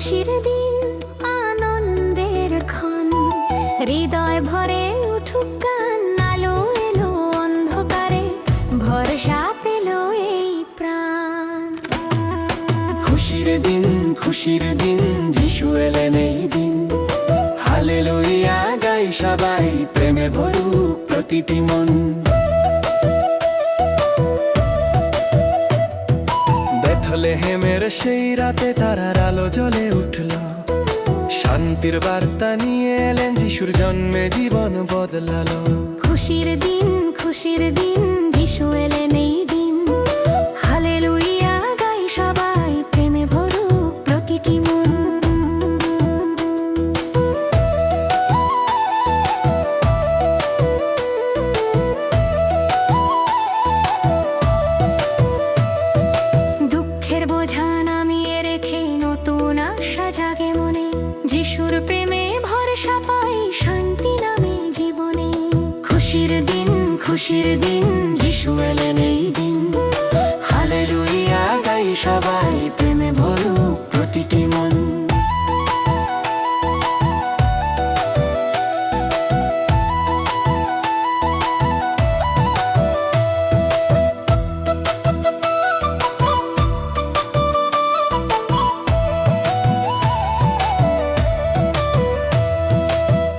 খুশির দিন, আনন্দের ক্ষণ, হৃদয় ভরে উঠুক গান, আলো এলো অন্ধকারে, ভরসা পেল এই প্রাণ। খুশির দিন, যিশু এলেন এই দিন। হালেলুয়া গাই সবাই, প্রেমে ভরুক প্রতিটি মন। বেথলেহেমের সেই রাতে তারার আলো জ্বলে উঠল, শান্তির বার্তা নিয়ে এলেন যিশুর জন্মে, জীবন বদলালো। খুশির দিন, যিশু এলেন এই দিন। হালেলুয়া গাই সবাই, প্রেমে ভরুক প্রতিটি মন। দুঃখের বোঝা নামিয়ে রেখে নতুন আশা জাগে মনে, যিশুর প্রেমে ভরসা পাই, শান্তি নামে জীবনে। খুশির দিন, যিশু এলেন এই দিন। হালেলুয়া গাই সবাই, প্রেমে ভরুক প্রতিটি মন।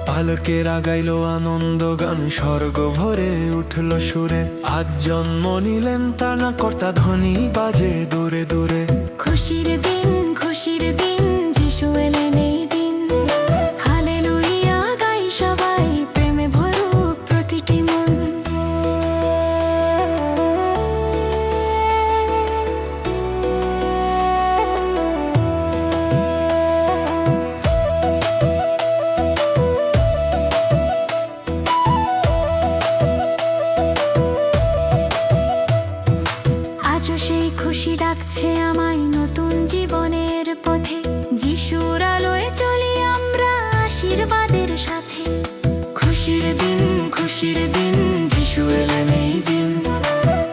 পালকেরা গাইল আনন্দ গান, স্বর্গ ভরে উঠল সুরে। আজ জন্ম নিলেন তার কর্তা, ধ্বনি বাজে দূরে দূরে। খুশির দিন, যিশু এলেন এই দিন। হালেলুয়া গাই সবাই, প্রেমে ভরুক প্রতিটি মন। আজও সেই খুশি ডাকছে আমায় নতুন জীবনের পথে, যিশুর আলোয় চলি আমরা আশীর্বাদের সাথে। খুশির দিন, যিশু এলেন এই দিন।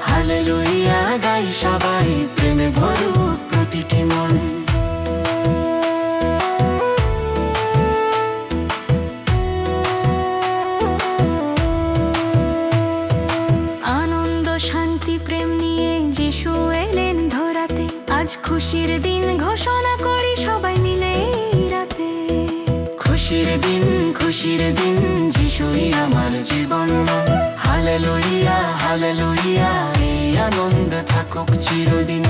হালেলুয়া গাই সবাই, প্রেমে ভরুক প্রতিটি মন। আনন্দ শান্তি প্রেম নিয়ে যিশু এলেন ধরাতে, আজ খুশির দিন ঘোষণা করি সবাই মিলে এই রাতে। খুশির দিন, যিশুই আমার জীবন। হালেলুয়া এই আনন্দ থাকুক চিরদিন।